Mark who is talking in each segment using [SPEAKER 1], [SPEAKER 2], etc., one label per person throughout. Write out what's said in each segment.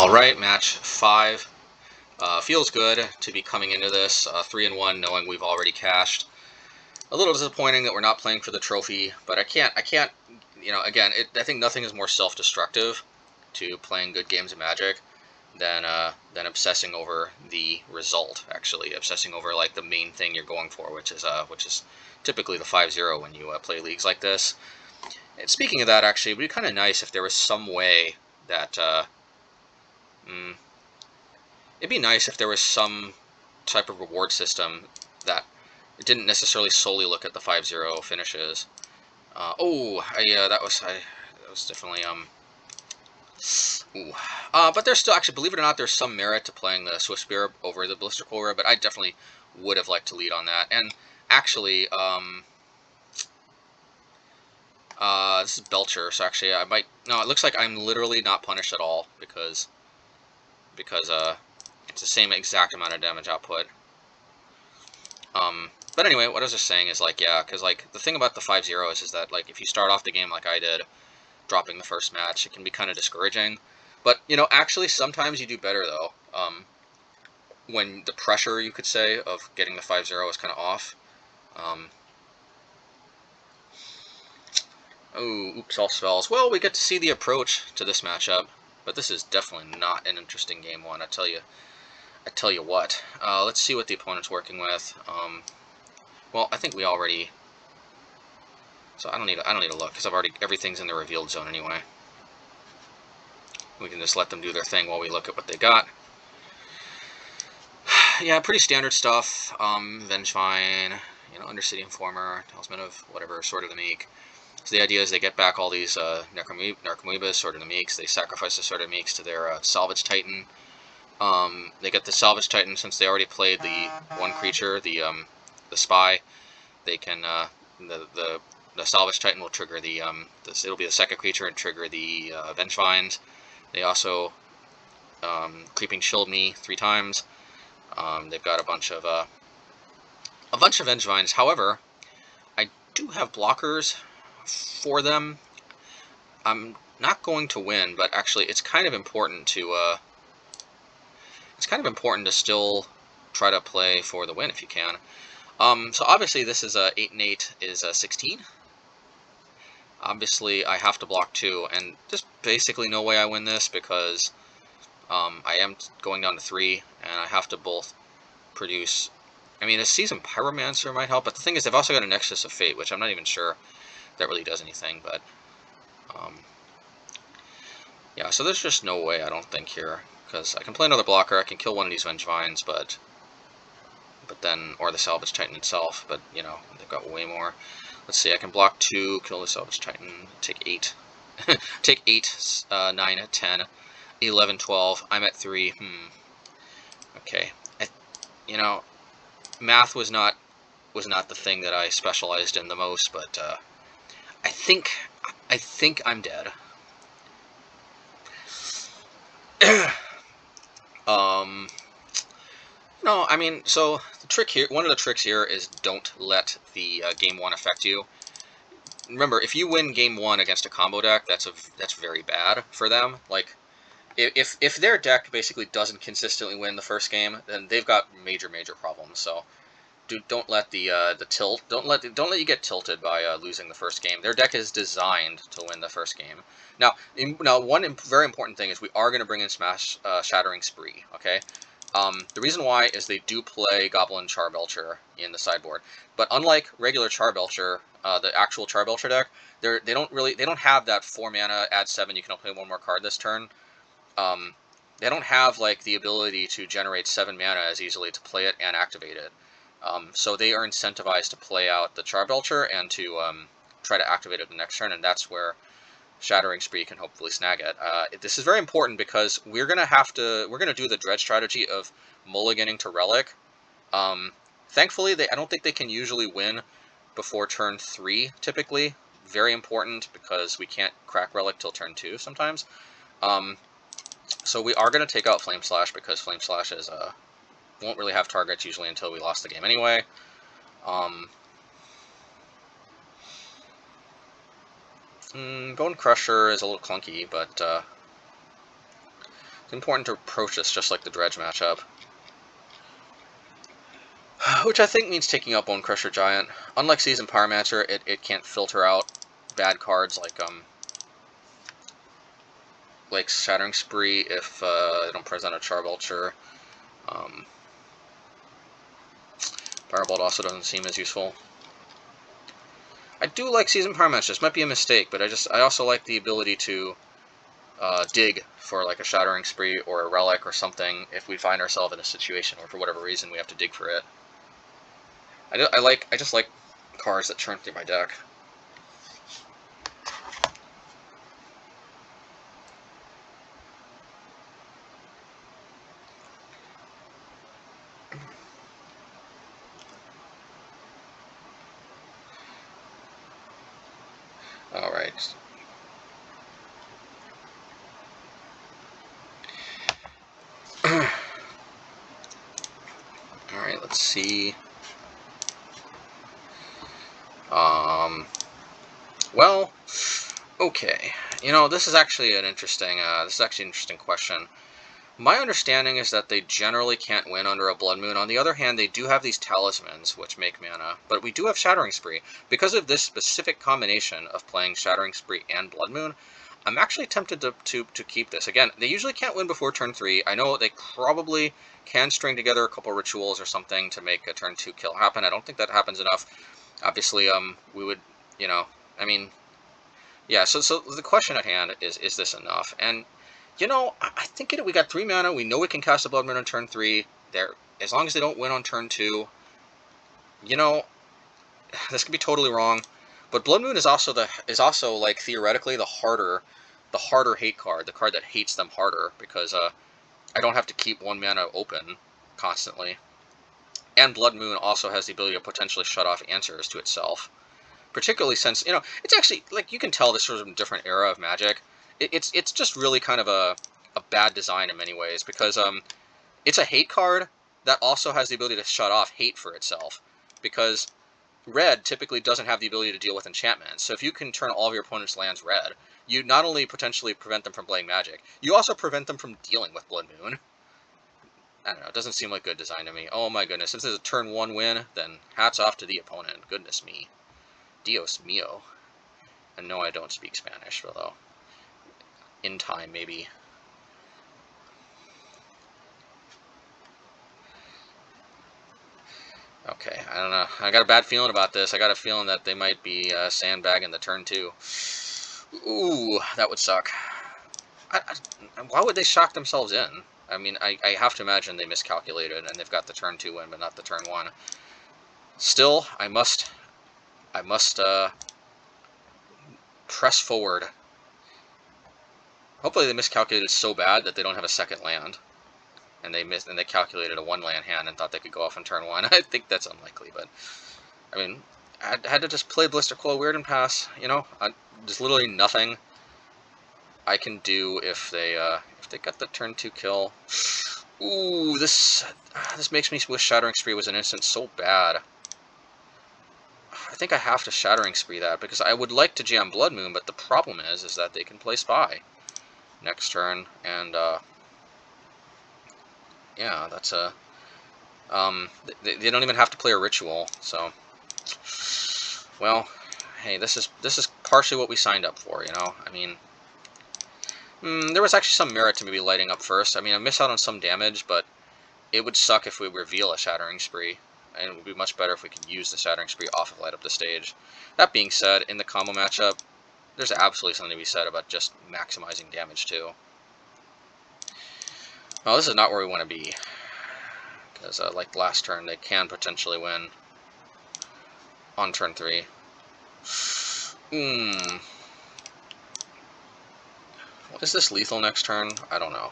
[SPEAKER 1] Alright, match 5. Feels good to be coming into this 3-1 knowing we've already cashed. A little disappointing that we're not playing for the trophy, but I can't, you know, again, I think nothing is more self-destructive to playing good games of Magic than obsessing over the result, actually. Obsessing over, like, the main thing you're going for, which is typically the 5-0 when you play leagues like this. And speaking of that, actually, it would be kind of nice if there was some way that, it'd be nice if there was some type of reward system that didn't necessarily solely look at the 5-0 finishes. That was definitely but there's still, actually, believe it or not, there's some merit to playing the Swift Spear over the Blister Cobra, but I definitely would have liked to lead on that. And actually, this is Belcher, so actually I might, no, it looks like I'm literally not punished at all because it's the same exact amount of damage output. But anyway, what I was just saying is, like, yeah, because, like, the thing about the 5-0 is that, like, if you start off the game like I did, dropping the first match, it can be kind of discouraging. But, you know, actually, sometimes you do better, though, when the pressure, you could say, of getting the 5-0 is kind of off. Oops, all spells. Well, we get to see the approach to this matchup, but this is definitely not an interesting game one, I tell you what. Let's see what the opponent's working with. Well, I think we already. So I don't need to look because everything's in the revealed zone anyway. We can just let them do their thing while we look at what they got. Yeah, pretty standard stuff. Vengevine, you know, Undercity Informer, Talisman of whatever, Sword of the Meek. So the idea is they get back all these Narcomoebas, Sword of the Meeks. They sacrifice the Sword of the Meeks to their Salvage Titan. They get the Salvage Titan since they already played the one creature, the Spy. They can the Salvage Titan will trigger the it'll be the second creature and trigger the Vengevines. They also Creeping Shield me 3 times. They've got a bunch of Vengevines. However, I do have blockers for them. I'm not going to win, but actually, it's kind of important to still try to play for the win if you can. So obviously, this is 8 and 8 is 16. Obviously, I have to block 2, and there's basically no way I win this because I am going down to 3, and I have to both produce. I mean, a Seasoned Pyromancer might help, but the thing is, I've also got a Nexus of Fate, which I'm not even sure that really does anything, but yeah, so there's just no way, I don't think, here, because I can play another blocker, I can kill one of these Vengevines, but then, or the Salvage Titan itself, but, you know, they've got way more. Let's see, I can block 2, kill the Salvage Titan, take 8, take 8, 9, 10, 11, 12, I'm at 3, okay, you know, math was not the thing that I specialized in the most, but I think I'm dead. No, I mean, so the trick here, one of the tricks here is don't let the game 1 affect you. Remember, if you win game 1 against a combo deck, that's very bad for them. Like, if their deck basically doesn't consistently win the first game, then they've got major problems. So, don't let the tilt, don't let you get tilted by losing the first game. Their deck is designed to win the first game. Now, one very important thing is we are going to bring in Shattering Spree. Okay. The reason why is they do play Goblin Charbelcher in the sideboard, but unlike regular Charbelcher, the actual Charbelcher deck, they don't have that 4 mana add 7. You can only play 1 more card this turn. They don't have, like, the ability to generate 7 mana as easily to play it and activate it. So they are incentivized to play out the Charbelcher and to try to activate it the next turn, and that's where Shattering Spree can hopefully snag it. This is very important because we're gonna do the Dredge strategy of mulliganing to Relic. Thankfully, I don't think they can usually win before turn 3. Typically, very important because we can't crack Relic till turn 2 sometimes. So we are gonna take out Flame Slash because Flame Slash is won't really have targets usually until we lost the game anyway. Bone Crusher is a little clunky, but It's important to approach this just like the Dredge matchup. Which I think means taking out Bone Crusher Giant. Unlike Seasoned Pyromancer, it can't filter out bad cards like Shattering Spree if they don't present a Charbelcher. Firebolt also doesn't seem as useful. I do like Seasoned Pyromancer. This might be a mistake, but I also like the ability to dig for like a Shattering Spree or a Relic or something if we find ourselves in a situation where for whatever reason we have to dig for it. I just like cards that churn through my deck. All right. All right. Let's see. Well, okay. You know, this is actually an interesting. Question. My understanding is that they generally can't win under a Blood Moon. On the other hand, they do have these talismans which make mana, but we do have Shattering Spree. Because of this specific combination of playing Shattering Spree and Blood Moon, I'm actually tempted to keep this. Again, they usually can't win before turn 3. I know they probably can string together a couple rituals or something to make a turn 2 kill happen. I don't think that happens enough. Obviously, we would, I mean, yeah, so the question at hand is this enough? And I think we got 3 mana. We know we can cast a Blood Moon on turn 3. As long as they don't win on turn 2, this could be totally wrong. But Blood Moon is also like theoretically the harder hate card, the card that hates them harder because I don't have to keep 1 mana open constantly. And Blood Moon also has the ability to potentially shut off answers to itself. Particularly since, it's actually, like, you can tell this was a different era of Magic. It's just really kind of a bad design in many ways, because it's a hate card that also has the ability to shut off hate for itself. Because red typically doesn't have the ability to deal with enchantments, so if you can turn all of your opponent's lands red, you not only potentially prevent them from playing Magic, you also prevent them from dealing with Blood Moon. I don't know, it doesn't seem like good design to me. Oh my goodness, if this is a turn 1 win, then hats off to the opponent. Goodness me. Dios mio. And no, I don't speak Spanish, although in time, maybe. Okay, I don't know. I got a bad feeling about this. I got a feeling that they might be sandbagging the turn 2. Ooh, that would suck. Why would they shock themselves in? I mean, I have to imagine they miscalculated and they've got the turn 2 win, but not the turn 1. Still, I must press forward. Hopefully they miscalculated so bad that they don't have a second land. And they calculated a 1-land hand and thought they could go off on turn 1. I think that's unlikely, but I mean, I had to just play Blister Coil Weird and pass. There's literally nothing I can do if they got the turn 2 kill. Ooh, this makes me wish Shattering Spree was an instant so bad. I think I have to Shattering Spree that, because I would like to jam Blood Moon, but the problem is that they can play Spy next turn, and yeah, that's a they don't even have to play a ritual, so well, hey, this is partially what we signed up for, I mean, there was actually some merit to maybe lighting up first. I mean, I miss out on some damage, but it would suck if we reveal a Shattering Spree, and it would be much better if we could use the Shattering Spree off of Light Up the Stage. That being said, in the combo matchup, there's absolutely something to be said about just maximizing damage too. Well, this is not where we want to be, because like last turn, they can potentially win on turn 3. Is this lethal next turn? I don't know.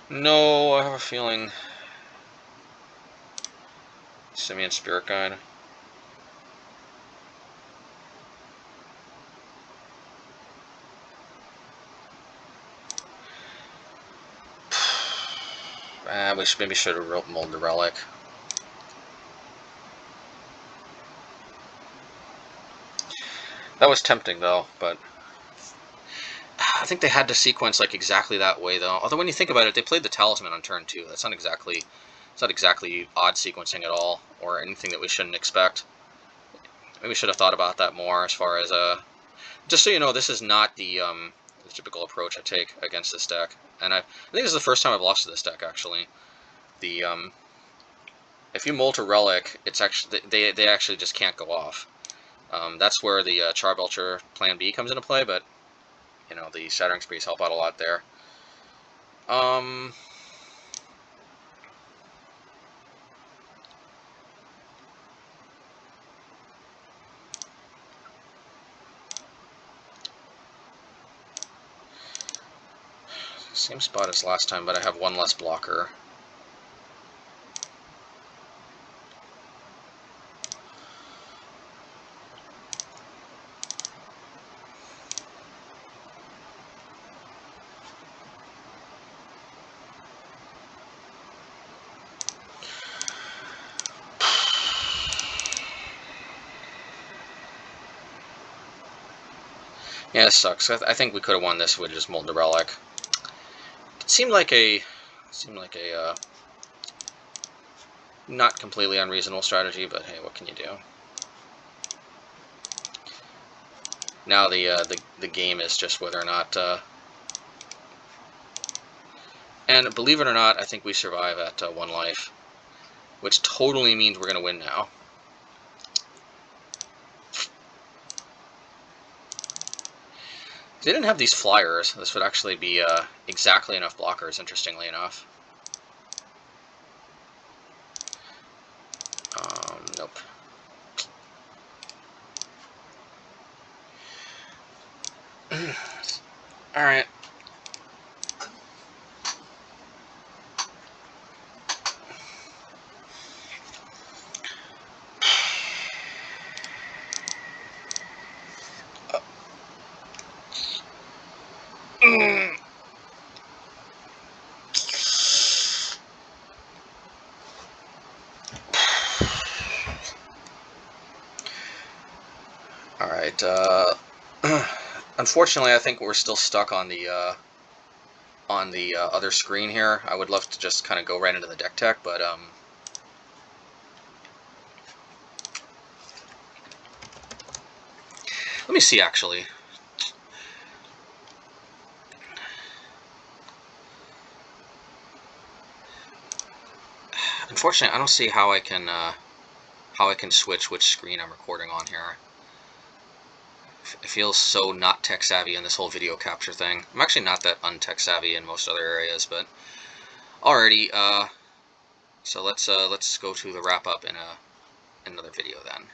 [SPEAKER 1] No, I have a feeling. Simian Spirit Guide. We maybe should have mulled the Relic. That was tempting, though, but I think they had to sequence like exactly that way though. Although when you think about it, they played the Talisman on turn 2. That's not exactly, it's not exactly odd sequencing at all, or anything that we shouldn't expect. Maybe we should have thought about that more as far as just so you know, this is not the typical approach I take against this deck, and I think this is the first time I've lost to this deck actually. The if you molt a relic, it's actually they actually just can't go off. That's where the Charbelcher Plan B comes into play, but you know the Shattering Sprees help out a lot there. Same spot as last time, but I have one less blocker. Yeah, this sucks. I think we could have won this with just mold the relic. It seemed like a not completely unreasonable strategy, but hey, what can you do? Now the game is just whether or not. And believe it or not, I think we survive at 1 life, which totally means we're gonna win now. If they didn't have these flyers, this would actually be exactly enough blockers, interestingly enough. Nope. Alright. Alright, unfortunately I think we're still stuck on the other screen here. I would love to just kind of go right into the deck tech, but let me see actually. Unfortunately, I don't see how I can switch which screen I'm recording on here. It feels so not tech savvy in this whole video capture thing. I'm actually not that untech savvy in most other areas, but alrighty. So let's go to the wrap up in another video then.